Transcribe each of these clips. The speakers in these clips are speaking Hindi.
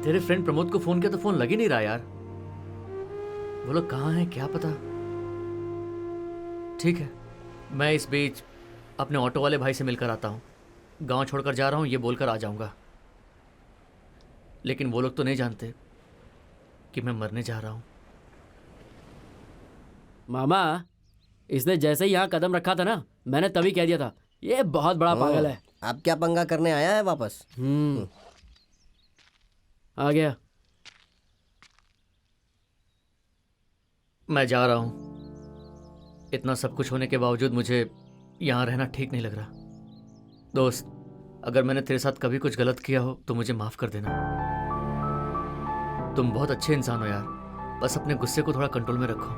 तेरे फ्रेंड प्रमोद को फोन किया तो फोन लग ही नहीं रहा यार। वो लोग कहाँ हैं क्या पता। ठीक है, मैं इस बीच अपने ऑटो वाले भाई से मिलकर आता हूँ। गांव छोड़कर जा रहा हूँ ये बोलकर आ जाऊँगा। लेकिन वो लोग तो नहीं जानते कि मैं मरने जा रहा हूँ। मामा, इसने जैसे ही यहाँ कदम रखा था ना, मैंने तभी कह दिया था ये बहुत बड़ा पागल है। अब क्या पंगा करने आया है वापस? आ गया। मैं जा रहा हूँ। इतना सब कुछ होने के बावजूद मुझे यहाँ रहना ठीक नहीं लग रहा। दोस्त, अगर मैंने तेरे साथ कभी कुछ गलत किया हो तो मुझे माफ कर देना। तुम बहुत अच्छे इंसान हो यार, बस अपने गुस्से को थोड़ा कंट्रोल में रखो।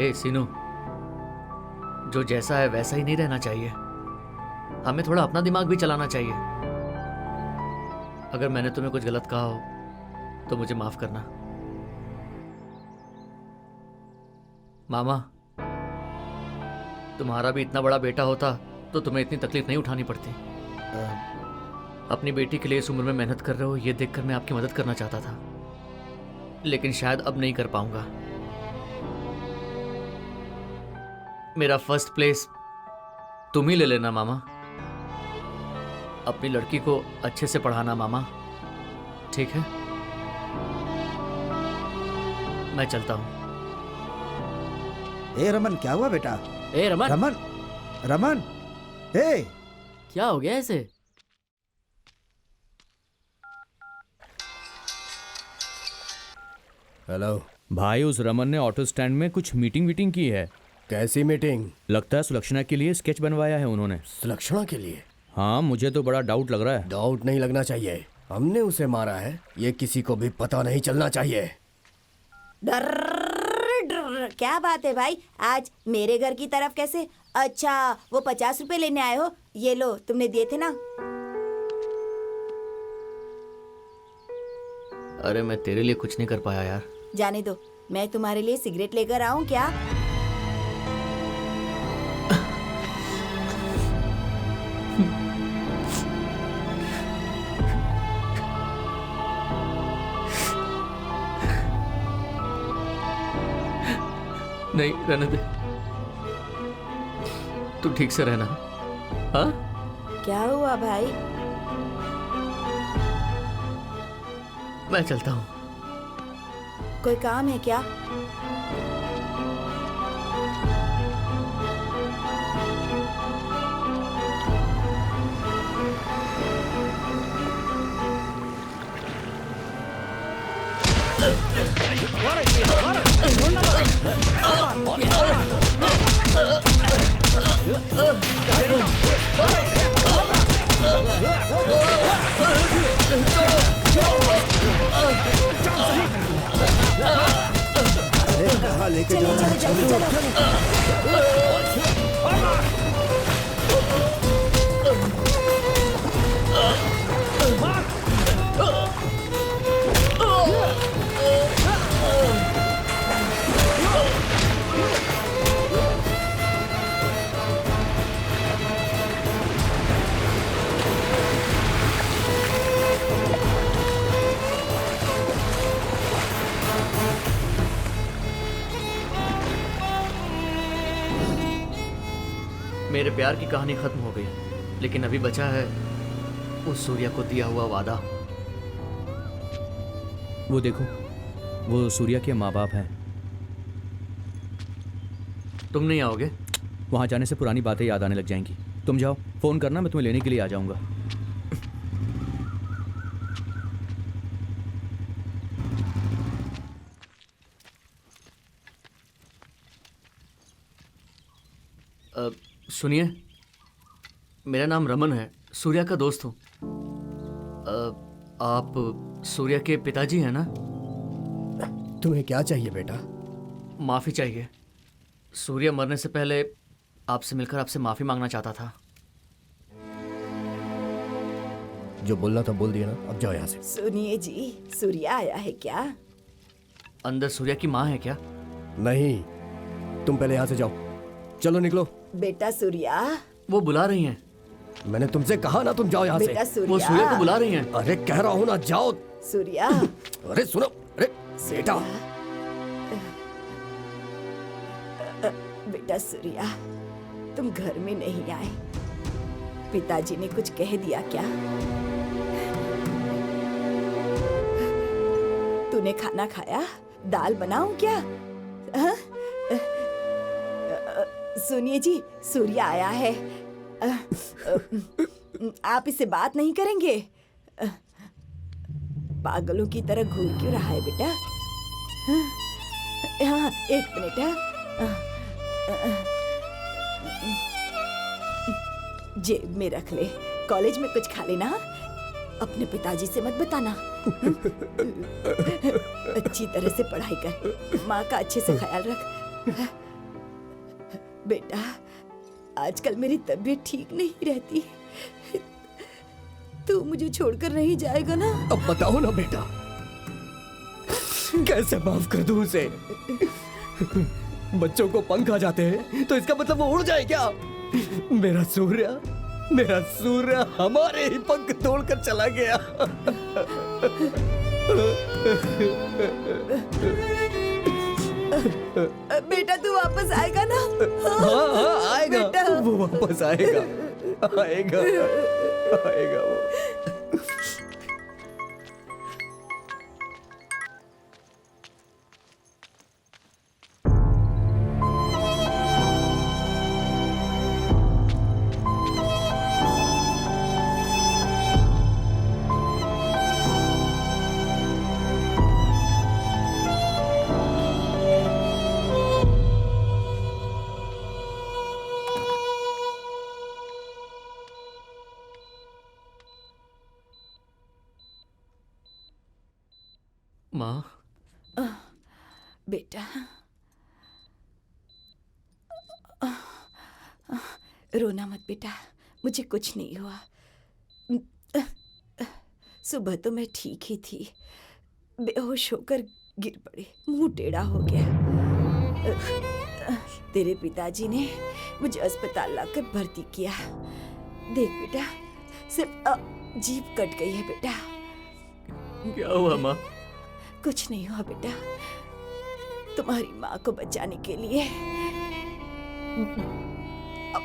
ए सीनू, जो जैसा है वैसा ही नहीं रहना चाहिए। हमें थोड़ा अपना दिमाग भी चलाना चाहिए। अगर मैंने तुम्हें कुछ गलत कहा हो तो मुझे माफ करना। मामा, तुम्हारा भी इतना बड़ा बेटा होता तो तुम्हें इतनी तकलीफ नहीं उठानी पड़ती। अपनी बेटी के लिए इस उम्र में मेहनत कर रहे हो ये देखकर मैं आपकी मदद करना चाहता था, लेकिन शायद अब नहीं कर पाऊंगा। मेरा फर्स्ट प्लेस तुम ही ले लेना मामा। अपनी लड़की को अच्छे से पढ़ाना मामा, ठीक है? मैं चलता हूं। ए रमन, क्या हुआ बेटा? ए रमन, रमन, रमन, ए क्या हो गया इसे? हेलो भाई, उस रमन ने ऑटो स्टैंड में कुछ मीटिंग की है। कैसी मीटिंग? लगता है सुलक्षणा के लिए स्केच बनवाया है उन्होंने। सुलक्षणा के लिए? हाँ, मुझे तो बड़ा डाउट लग रहा है। डाउट नहीं लगना चाहिए। हमने उसे मारा है, ये किसी को भी पता नहीं चलना चाहिए। क्या बात है भाई, आज मेरे घर की तरफ कैसे? अच्छा, वो 50 रुपए लेने आए हो? ये लो, तुमने दिए थे ना। अरे मैं तेरे लिए कुछ नहीं कर पाया यार। जाने दो, मैं तुम्हारे लिए सिगरेट लेकर आऊं क्या? नहीं, रहने दे। तू ठीक से रहना। हाँ? क्या हुआ भाई? मैं चलता हूँ। कोई काम है क्या? अरे कहाँ लेके जा रहा है? जल्दी चलो। मेरे प्यार की कहानी खत्म हो गई, लेकिन अभी बचा है उस सूर्या को दिया हुआ वादा। वो देखो, वो सूर्या के माँ बाप हैं। तुम नहीं आओगे? वहाँ जाने से पुरानी बातें याद आने लग जाएंगी। तुम जाओ, फोन करना, मैं तुम्हें लेने के लिए आ जाऊंगा। सुनिए, मेरा नाम रमन है, सूर्या का दोस्त हूँ। आप सूर्या के पिताजी हैं ना? तुम्हें क्या चाहिए बेटा? माफ़ी चाहिए। सूर्या मरने से पहले आपसे मिलकर आपसे माफ़ी मांगना चाहता था। जो बोलना था बोल दिया ना, अब जाओ यहाँ से। सुनिए जी, सूर्या आया है क्या? अंदर सूर्या की माँ है क्या? नहीं, तुम पहले यहाँ से जाओ। चलो निकलो। बेटा सूर्या, वो बुला रही हैं। मैंने तुमसे कहा ना तुम जाओ यहाँ बेटा से। वो सूर्या को सूर्या, बुला रही हैं। अरे कह रहा हूँ ना जाओ। सूर्या, अरे सुनो, अरे बेटा। बेटा सूर्या, तुम घर में नहीं आए, पिताजी ने कुछ कह दिया क्या? तूने खाना खाया? दाल बनाऊं क्या? हाँ? सुनिए जी, सूर्या आया है। आप इससे बात नहीं करेंगे? पागलों की तरह घूर क्यों रहा है बेटा? हाँ, एक मिनट है। जेब में रख ले, कॉलेज में कुछ खा लेना। अपने पिताजी से मत बताना। अच्छी तरह से पढ़ाई कर, माँ का अच्छे से ख्याल रख। बेटा, आजकल मेरी तबीयत ठीक नहीं रहती। तू मुझे छोड़कर नहीं जाएगा ना? अब बताओ ना बेटा, कैसे माफ कर दूं उसे? बच्चों को पंख आ जाते हैं तो इसका मतलब वो उड़ जाए क्या? मेरा सूर्य हमारे ही पंख तोड़कर चला गया। बेटा तू वापस आएगा ना? हाँ हाँ आएगा, बेटा। वो वापस आएगा, आएगा, आएगा वो। माँ, बेटा, रोना मत बेटा, मुझे कुछ नहीं हुआ। सुबह तो मैं ठीक ही थी, बेहोश होकर गिर पड़ी, मुंह टेढ़ा हो गया। तेरे पिताजी ने मुझे अस्पताल लाकर भर्ती किया। देख बेटा, सिर्फ जीभ कट गई है बेटा। क्या हुआ माँ? कुछ नहीं हुआ बेटा। तुम्हारी माँ को बचाने के लिए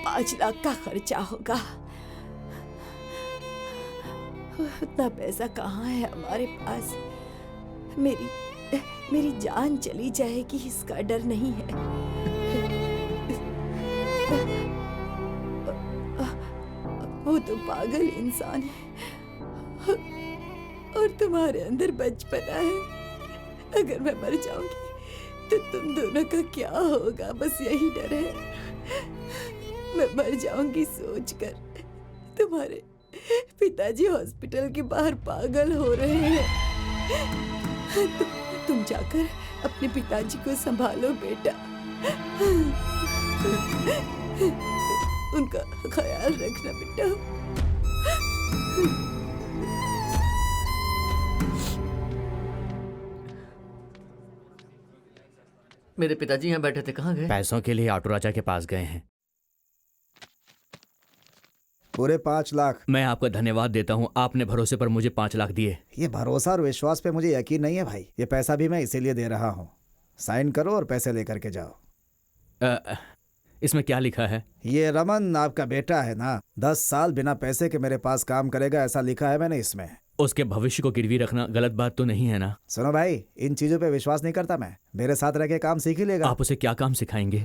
5 लाख का खर्चा होगा। उतना पैसा कहाँ है हमारे पास? मेरी जान चली जाएगी इसका डर नहीं है। वो तो पागल इंसान है और तुम्हारे अंदर बचपना है। अगर मैं मर जाऊंगी तो तुम दोनों का क्या होगा, बस यही डर है। मैं मर जाऊंगी सोचकर। तुम्हारे पिताजी हॉस्पिटल के बाहर पागल हो रहे हैं। तुम जाकर अपने पिताजी को संभालो बेटा। उनका ख्याल रखना बेटा। मेरे पिताजी यहाँ बैठे थे, कहाँ गए? पैसों के लिए ऑटो राजा के पास गए हैं। पूरे 5 लाख। मैं आपका धन्यवाद देता हूँ, आपने भरोसे पर मुझे 5 लाख दिए। ये भरोसा और विश्वास पे मुझे यकीन नहीं है भाई। ये पैसा भी मैं इसीलिए दे रहा हूँ। साइन करो और पैसे लेकर के जाओ। इसमें क्या लिखा है? ये रमन आपका बेटा है ना, 10 साल बिना पैसे के मेरे पास काम करेगा, ऐसा लिखा है मैंने इसमें। उसके भविष्य को गिरवी रखना गलत बात तो नहीं है ना? सुनो भाई, इन चीजों पे विश्वास नहीं करता मैं। मेरे साथ रह के काम सीख ही लेगा। आप उसे क्या काम सिखाएंगे?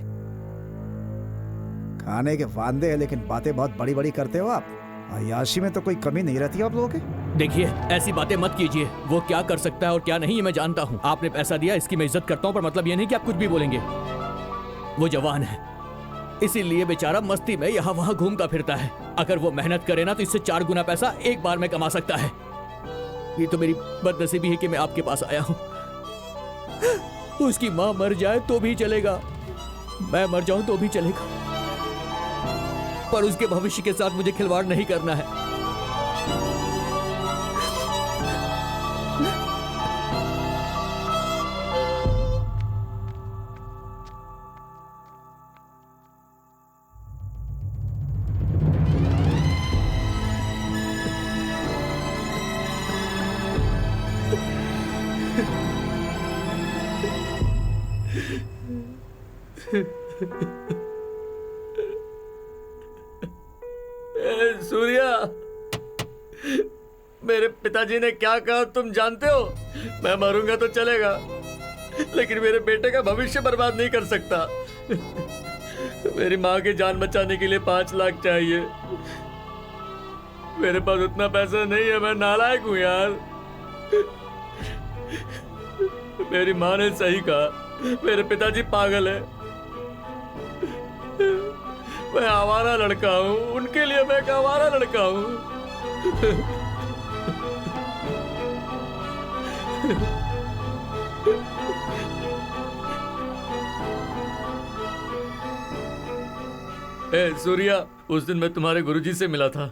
खाने के वांदे हैं लेकिन बातें बहुत बड़ी बड़ी करते हो आप। अय्याशी में तो कोई कमी नहीं रहती आप लोगों के। देखिए, ऐसी बातें मत कीजिए। वो क्या कर सकता है और क्या नहीं ये मैं जानता हूँ। आपने पैसा दिया, इसकी मैं इज्जत करता हूँ, पर मतलब ये नहीं कि आप कुछ भी बोलेंगे। वो जवान है, इसीलिए बेचारा मस्ती में यहाँ वहाँ घूमता फिरता है। अगर वो मेहनत करे ना तो इससे 4 गुना पैसा एक बार में कमा सकता है। ये तो मेरी बदनसीबी है कि मैं आपके पास आया हूँ। उसकी माँ मर जाए तो भी चलेगा, मैं मर जाऊं तो भी चलेगा, पर उसके भविष्य के साथ मुझे खिलवाड़ नहीं करना है। सूर्या, मेरे पिताजी ने क्या कहा तुम जानते हो? मैं मरूंगा तो चलेगा, लेकिन मेरे बेटे का भविष्य बर्बाद नहीं कर सकता। मेरी माँ की जान बचाने के लिए 5 लाख चाहिए। मेरे पास उतना पैसा नहीं है, मैं नालायक हूँ यार। मेरी माँ ने सही कहा, मेरे पिताजी पागल है। मैं आवारा लड़का हूँ, उनके लिए मैं एक आवारा लड़का हूँ। सूर्या, उस दिन मैं तुम्हारे गुरुजी से मिला था।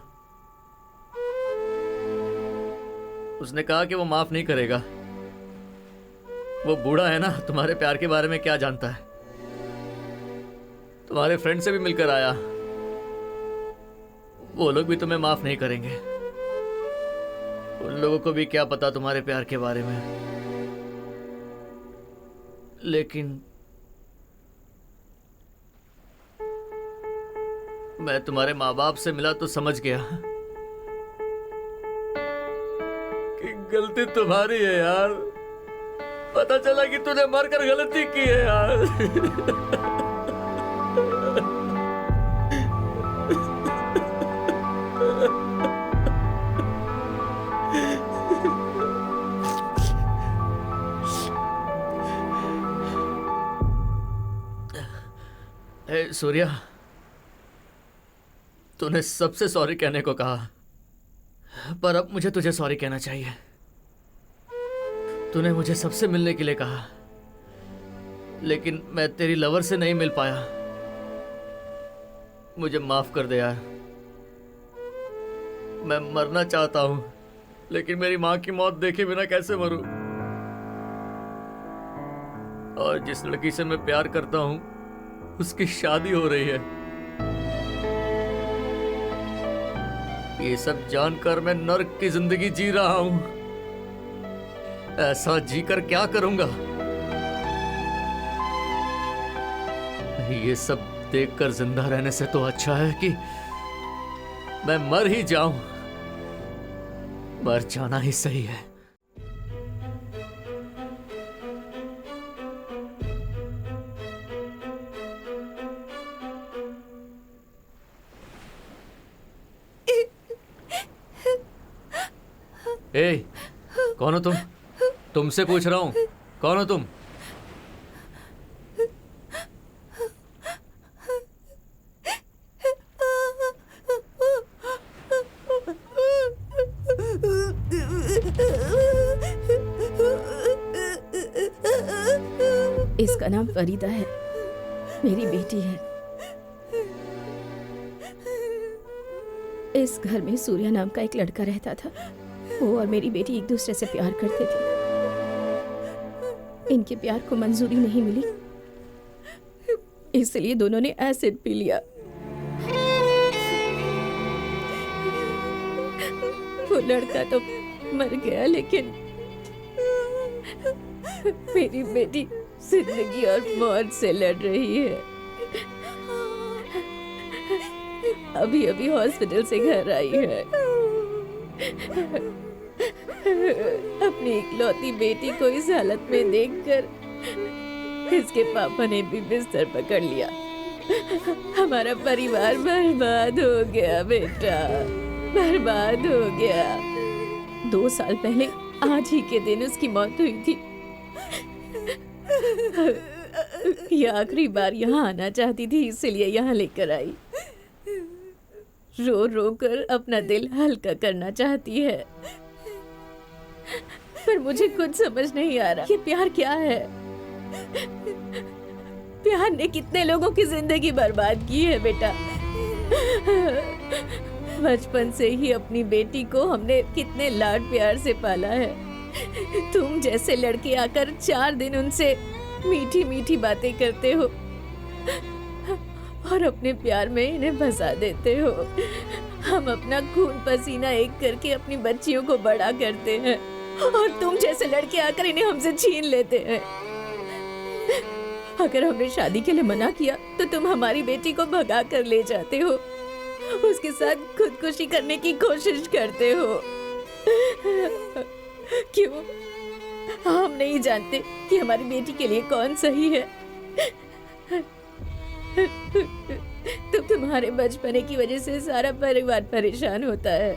उसने कहा कि वो माफ नहीं करेगा। वो बूढ़ा है ना, तुम्हारे प्यार के बारे में क्या जानता है। तुम्हारे फ्रेंड से भी मिलकर आया, वो लोग भी तुम्हें माफ नहीं करेंगे। उन लोगों को भी क्या पता तुम्हारे प्यार के बारे में। लेकिन मैं तुम्हारे माँ बाप से मिला तो समझ गया कि गलती तुम्हारी है यार। पता चला कि तूने मरकर गलती की है यार। सूर्या, तूने सबसे सॉरी कहने को कहा, पर अब मुझे तुझे सॉरी कहना चाहिए। तूने मुझे सबसे मिलने के लिए कहा, लेकिन मैं तेरी लवर से नहीं मिल पाया। मुझे माफ कर दे यार। मैं मरना चाहता हूं, लेकिन मेरी मां की मौत देखे बिना कैसे मरूं? और जिस लड़की से मैं प्यार करता हूं, उसकी शादी हो रही है। ये सब जानकर मैं नर्क की जिंदगी जी रहा हूं। ऐसा जीकर क्या करूंगा? ये सब देखकर जिंदा रहने से तो अच्छा है कि मैं मर ही जाऊं। मर जाना ही सही है। ए, कौन हो तुम? तुमसे पूछ रहा हूं, कौन हो तुम? इसका नाम फरीदा है, मेरी बेटी है। इस घर में सूर्या नाम का एक लड़का रहता था। वो और मेरी बेटी एक दूसरे से प्यार करते थे। इनके प्यार को मंजूरी नहीं मिली, इसलिए दोनों ने एसिड पी लिया। वो लड़का तो मर गया, लेकिन मेरी बेटी जिंदगी और मौत से लड़ रही है। अभी अभी हॉस्पिटल से घर आई है। अपनी इकलौती बेटी को इस हालत में देखकर इसके पापा ने भी बिस्तर पकड़ लिया। हमारा परिवार बर्बाद हो गया बेटा, बर्बाद हो गया। 2 साल पहले आज ही के दिन उसकी मौत हुई थी। ये आखिरी बार यहाँ आना चाहती थी, इसलिए यहाँ लेकर आई। रो रो कर अपना दिल हल्का करना चाहती है, पर मुझे कुछ समझ नहीं आ रहा ये प्यार क्या है। प्यार ने कितने लोगों की जिंदगी बर्बाद की है बेटा। बचपन से ही अपनी बेटी को हमने कितने लाड प्यार से पाला है। तुम जैसे लड़के आकर 4 दिन उनसे मीठी मीठी बातें करते हो और अपने प्यार में इन्हें फंसा देते हो। हम अपना खून पसीना एक करके अपनी बच्चियों को बड़ा करते हैं और तुम जैसे लड़के आकर इन्हें हमसे छीन लेते हैं। अगर हमने शादी के लिए मना किया तो तुम हमारी बेटी को भगा कर ले जाते हो, उसके साथ खुदकुशी करने की कोशिश करते हो। क्यों? हम नहीं जानते कि हमारी बेटी के लिए कौन सही है। तुम्हारे बचपने की वजह से सारा परिवार परेशान होता है।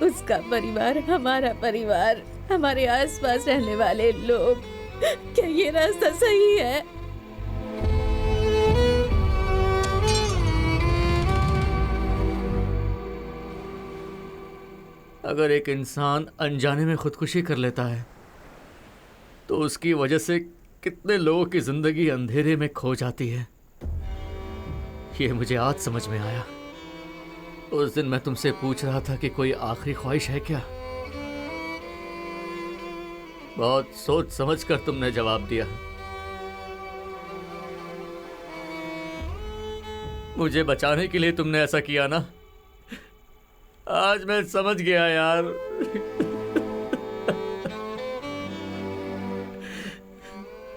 उसका परिवार, हमारा परिवार, हमारे आसपास रहने वाले लोग। क्या ये रास्ता सही है? अगर एक इंसान अनजाने में खुदकुशी कर लेता है तो उसकी वजह से कितने लोगों की जिंदगी अंधेरे में खो जाती है, ये मुझे आज समझ में आया। उस दिन मैं तुमसे पूछ रहा था कि कोई आखिरी ख्वाहिश है क्या। बहुत सोच समझ कर तुमने जवाब दिया। मुझे बचाने के लिए तुमने ऐसा किया ना। आज मैं समझ गया यार।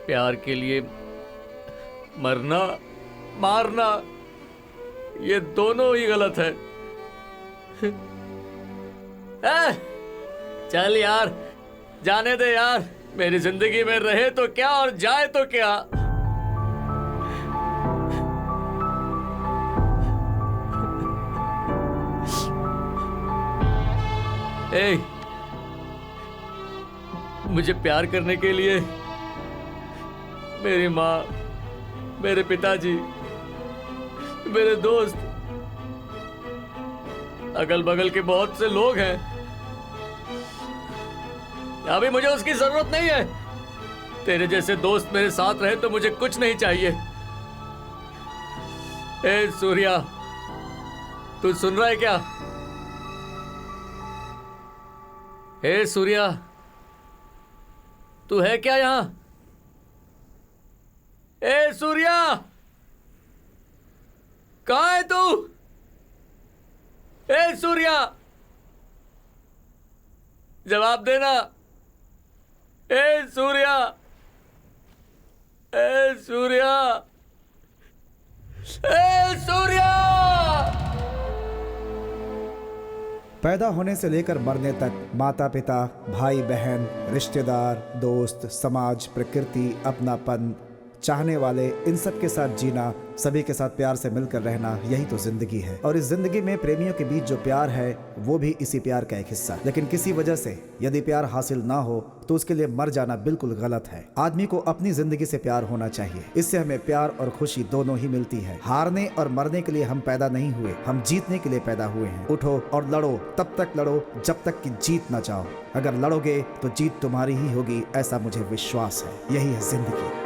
प्यार के लिए मरना, मारना, ये दोनों ही गलत है। चल यार, जाने दे यार। मेरी जिंदगी में रहे तो क्या और जाए तो क्या। ए, मुझे प्यार करने के लिए मेरी माँ, मेरे पिताजी, मेरे दोस्त, अगल बगल के बहुत से लोग हैं। अभी मुझे उसकी जरूरत नहीं है। तेरे जैसे दोस्त मेरे साथ रहे तो मुझे कुछ नहीं चाहिए। ए सूर्या, तू सुन रहा है क्या? ए सूर्या, तू है क्या यहां? ए सूर्या, कहां है तू? ए सूर्या, जवाब देना। ए सूर्या, ए सूर्या, ए सूर्या। पैदा होने से लेकर मरने तक माता पिता, भाई बहन, रिश्तेदार, दोस्त, समाज, प्रकृति, अपनापन, चाहने वाले, इन सब के साथ जीना, सभी के साथ प्यार से मिलकर रहना, यही तो जिंदगी है। और इस जिंदगी में प्रेमियों के बीच जो प्यार है वो भी इसी प्यार का एक हिस्सा। लेकिन किसी वजह से यदि प्यार हासिल ना हो तो उसके लिए मर जाना बिल्कुल गलत है। आदमी को अपनी जिंदगी से प्यार होना चाहिए। इससे हमें प्यार और खुशी दोनों ही मिलती है। हारने और मरने के लिए हम पैदा नहीं हुए, हम जीतने के लिए पैदा हुए हैं। उठो और लड़ो, तब तक लड़ो जब तक कि जीत ना जाओ। अगर लड़ोगे तो जीत तुम्हारी ही होगी, ऐसा मुझे विश्वास है। यही है जिंदगी।